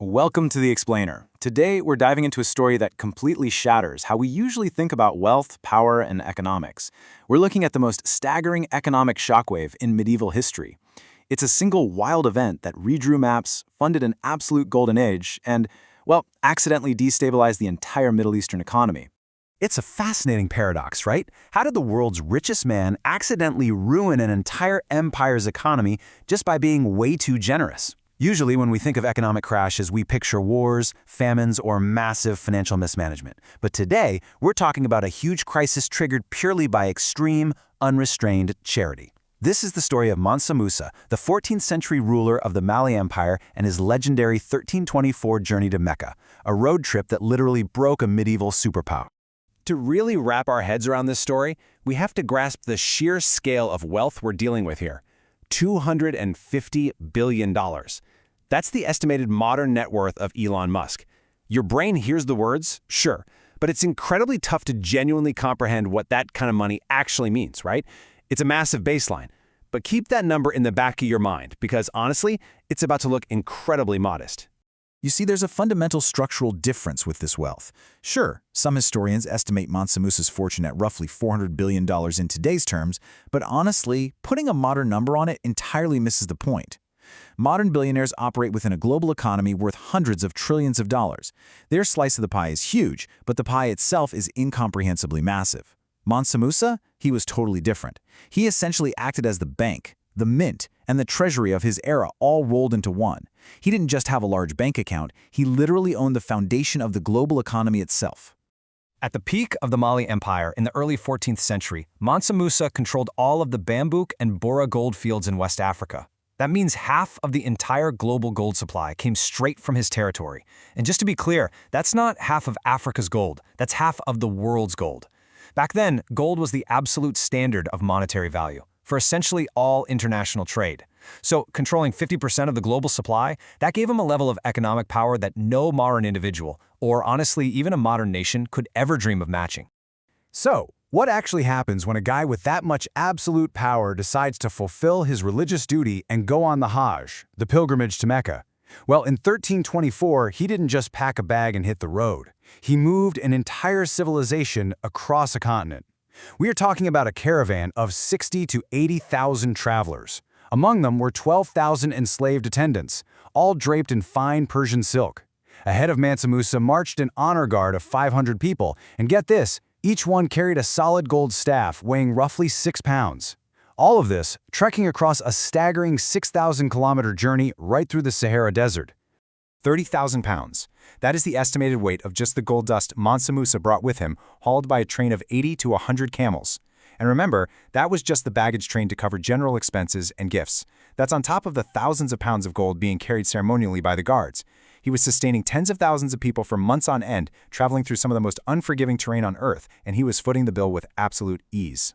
Welcome to The Explainer. Today, we're diving into a story that completely shatters how we usually think about wealth, power, and economics. We're looking at the most staggering economic shockwave in medieval history. It's a single wild event that redrew maps, funded an absolute golden age, and, well, accidentally destabilized the entire Middle Eastern economy. It's a fascinating paradox, right? How did the world's richest man accidentally ruin an entire empire's economy just by being way too generous? Usually, when we think of economic crashes, we picture wars, famines, or massive financial mismanagement. But today, we're talking about a huge crisis triggered purely by extreme, unrestrained charity. This is the story of Mansa Musa, the 14th century ruler of the Mali Empire, and his legendary 1324 journey to Mecca, a road trip that literally broke a medieval superpower. To really wrap our heads around this story, we have to grasp the sheer scale of wealth we're dealing with here. $250 billion. That's the estimated modern net worth of Elon Musk. Your brain hears the words, sure, but it's incredibly tough to genuinely comprehend what that kind of money actually means, right? It's a massive baseline. But keep that number in the back of your mind, because honestly, it's about to look incredibly modest. You see, there's a fundamental structural difference with this wealth. Sure, some historians estimate Mansa Musa's fortune at roughly $400 billion in today's terms, but honestly, putting a modern number on it entirely misses the point. Modern billionaires operate within a global economy worth hundreds of trillions of dollars. Their slice of the pie is huge, but the pie itself is incomprehensibly massive. Mansa Musa? He was totally different. He essentially acted as the bank, the mint, and the treasury of his era all rolled into one. He didn't just have a large bank account, he literally owned the foundation of the global economy itself. At the peak of the Mali Empire in the early 14th century, Mansa Musa controlled all of the Bambouk and Bora gold fields in West Africa. That means half of the entire global gold supply came straight from his territory. And just to be clear, that's not half of Africa's gold, that's half of the world's gold. Back then, gold was the absolute standard of monetary value for essentially all international trade. So controlling 50% of the global supply, that gave him a level of economic power that no modern individual, or honestly even a modern nation, could ever dream of matching. So, what actually happens when a guy with that much absolute power decides to fulfill his religious duty and go on the Hajj, the pilgrimage to Mecca? Well, in 1324, he didn't just pack a bag and hit the road. He moved an entire civilization across a continent. We are talking about a caravan of 60 to 80,000 travelers. Among them were 12,000 enslaved attendants, all draped in fine Persian silk. Ahead of Mansa Musa marched an honor guard of 500 people, and get this, each one carried a solid gold staff weighing roughly 6 pounds. All of this trekking across a staggering 6,000-kilometer journey right through the Sahara Desert. 30,000 pounds. That is the estimated weight of just the gold dust Mansa Musa brought with him, hauled by a train of 80 to 100 camels. And remember, that was just the baggage train to cover general expenses and gifts. That's on top of the thousands of pounds of gold being carried ceremonially by the guards. He was sustaining tens of thousands of people for months on end, traveling through some of the most unforgiving terrain on Earth, and he was footing the bill with absolute ease.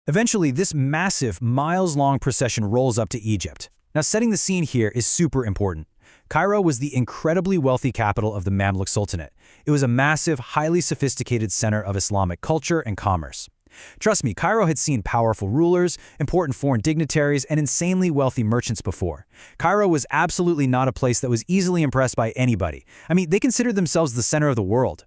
Eventually, this massive, miles-long procession rolls up to Egypt. Now, setting the scene here is super important. Cairo was the incredibly wealthy capital of the Mamluk Sultanate. It was a massive, highly sophisticated center of Islamic culture and commerce. Trust me, Cairo had seen powerful rulers, important foreign dignitaries, and insanely wealthy merchants before. Cairo was absolutely not a place that was easily impressed by anybody. I mean, they considered themselves the center of the world.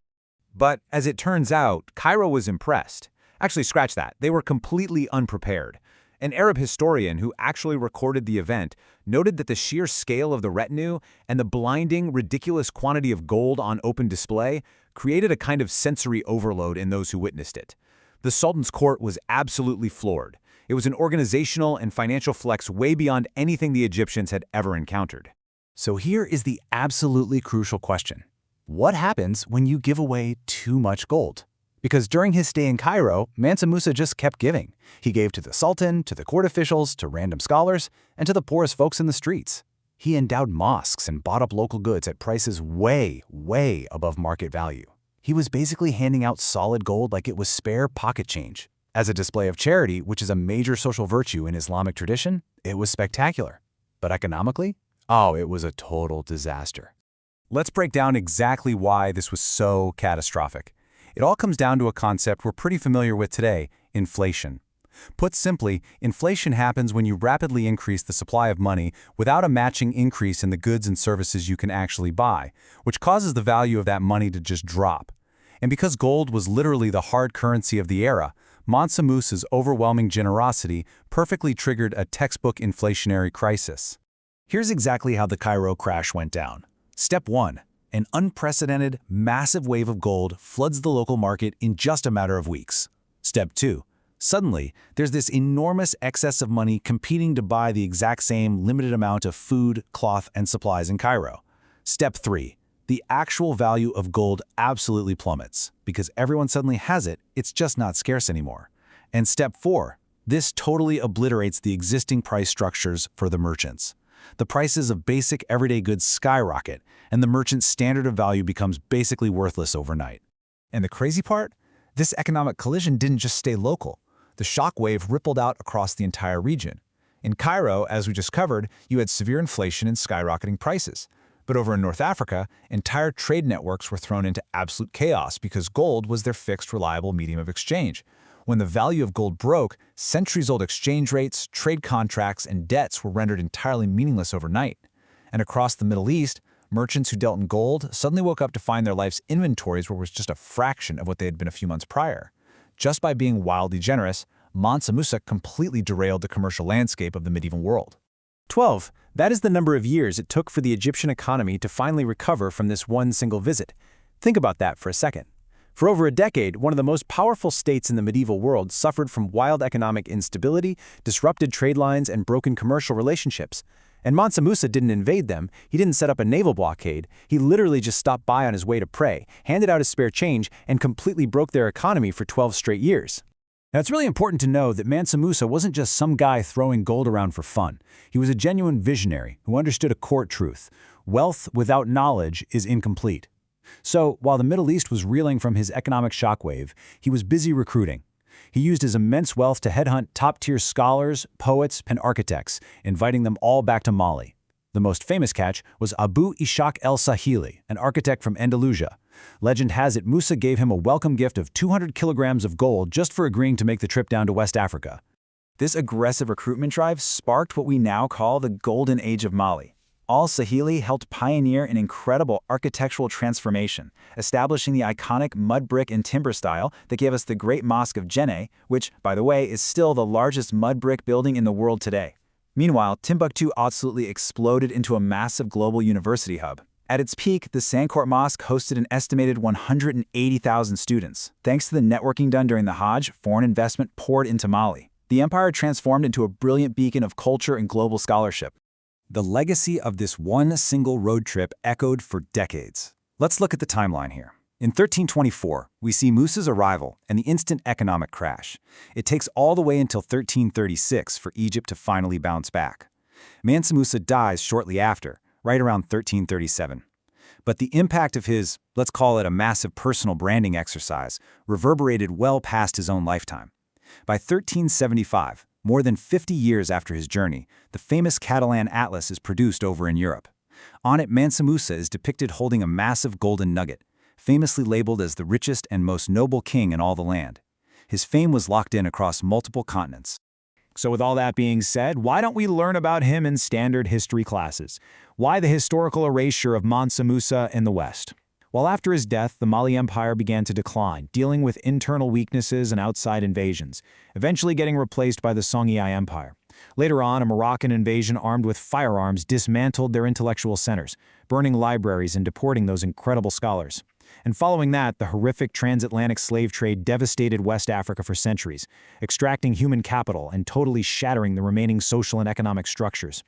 But as it turns out, Cairo was impressed. Actually, scratch that. They were completely unprepared. An Arab historian who actually recorded the event noted that the sheer scale of the retinue and the blinding, ridiculous quantity of gold on open display created a kind of sensory overload in those who witnessed it. The Sultan's court was absolutely floored. It was an organizational and financial flex way beyond anything the Egyptians had ever encountered. So here is the absolutely crucial question. What happens when you give away too much gold? Because during his stay in Cairo, Mansa Musa just kept giving. He gave to the Sultan, to the court officials, to random scholars, and to the poorest folks in the streets. He endowed mosques and bought up local goods at prices way, way above market value. He was basically handing out solid gold like it was spare pocket change. As a display of charity, which is a major social virtue in Islamic tradition, it was spectacular. But economically? Oh, it was a total disaster. Let's break down exactly why this was so catastrophic. It all comes down to a concept we're pretty familiar with today, inflation. Put simply, inflation happens when you rapidly increase the supply of money without a matching increase in the goods and services you can actually buy, which causes the value of that money to just drop. And because gold was literally the hard currency of the era, Mansa Musa's overwhelming generosity perfectly triggered a textbook inflationary crisis. Here's exactly how the Cairo crash went down. Step 1. An unprecedented, massive wave of gold floods the local market in just a matter of weeks. Step 2. Suddenly, there's this enormous excess of money competing to buy the exact same limited amount of food, cloth, and supplies in Cairo. Step 3. The actual value of gold absolutely plummets. Because everyone suddenly has it, it's just not scarce anymore. And Step 4. This totally obliterates the existing price structures for the merchants. The prices of basic everyday goods skyrocket, and the merchant's standard of value becomes basically worthless overnight. And the crazy part? This economic collision didn't just stay local. The shockwave rippled out across the entire region. In Cairo, as we just covered, you had severe inflation and skyrocketing prices. But over in North Africa, entire trade networks were thrown into absolute chaos because gold was their fixed, reliable medium of exchange. When the value of gold broke, centuries-old exchange rates, trade contracts, and debts were rendered entirely meaningless overnight. And across the Middle East, merchants who dealt in gold suddenly woke up to find their life's inventories were just a fraction of what they had been a few months prior. Just by being wildly generous, Mansa Musa completely derailed the commercial landscape of the medieval world. 12. That is the number of years it took for the Egyptian economy to finally recover from this one single visit. Think about that for a second. For over a decade, one of the most powerful states in the medieval world suffered from wild economic instability, disrupted trade lines, and broken commercial relationships. And Mansa Musa didn't invade them, he didn't set up a naval blockade, he literally just stopped by on his way to pray, handed out his spare change, and completely broke their economy for 12 straight years. Now, it's really important to know that Mansa Musa wasn't just some guy throwing gold around for fun. He was a genuine visionary who understood a core truth: wealth without knowledge is incomplete. So, while the Middle East was reeling from his economic shockwave, he was busy recruiting. He used his immense wealth to headhunt top-tier scholars, poets, and architects, inviting them all back to Mali. The most famous catch was Abu Ishaq el-Sahili, an architect from Andalusia. Legend has it Musa gave him a welcome gift of 200 kilograms of gold just for agreeing to make the trip down to West Africa. This aggressive recruitment drive sparked what we now call the Golden Age of Mali. Al-Sahili helped pioneer an incredible architectural transformation, establishing the iconic mud brick and timber style that gave us the Great Mosque of Djenné, which, by the way, is still the largest mud brick building in the world today. Meanwhile, Timbuktu absolutely exploded into a massive global university hub. At its peak, the Sandcourt Mosque hosted an estimated 180,000 students. Thanks to the networking done during the Hajj, foreign investment poured into Mali. The empire transformed into a brilliant beacon of culture and global scholarship. The legacy of this one single road trip echoed for decades. Let's look at the timeline here. In 1324, we see Musa's arrival and the instant economic crash. It takes all the way until 1336 for Egypt to finally bounce back. Mansa Musa dies shortly after, right around 1337. But the impact of his, let's call it a massive personal branding exercise, reverberated well past his own lifetime. By 1375, more than 50 years after his journey, the famous Catalan Atlas is produced over in Europe. On it, Mansa Musa is depicted holding a massive golden nugget, famously labeled as the richest and most noble king in all the land. His fame was locked in across multiple continents. So with all that being said, why don't we learn about him in standard history classes? Why the historical erasure of Mansa Musa in the West? Well, after his death, the Mali Empire began to decline, dealing with internal weaknesses and outside invasions, eventually getting replaced by the Songhai Empire. Later on, a Moroccan invasion armed with firearms dismantled their intellectual centers, burning libraries and deporting those incredible scholars. And following that, the horrific transatlantic slave trade devastated West Africa for centuries, extracting human capital and totally shattering the remaining social and economic structures.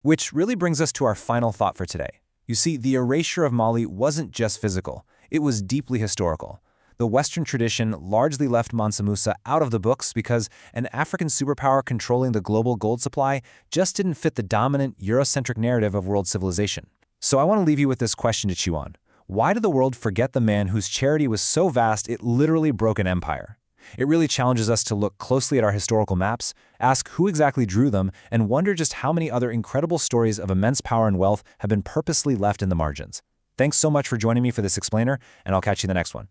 Which really brings us to our final thought for today. You see, the erasure of Mali wasn't just physical, it was deeply historical. The Western tradition largely left Mansa Musa out of the books because an African superpower controlling the global gold supply just didn't fit the dominant Eurocentric narrative of world civilization. So I want to leave you with this question to chew on. Why did the world forget the man whose charity was so vast it literally broke an empire? It really challenges us to look closely at our historical maps, ask who exactly drew them, and wonder just how many other incredible stories of immense power and wealth have been purposely left in the margins. Thanks so much for joining me for this explainer, and I'll catch you in the next one.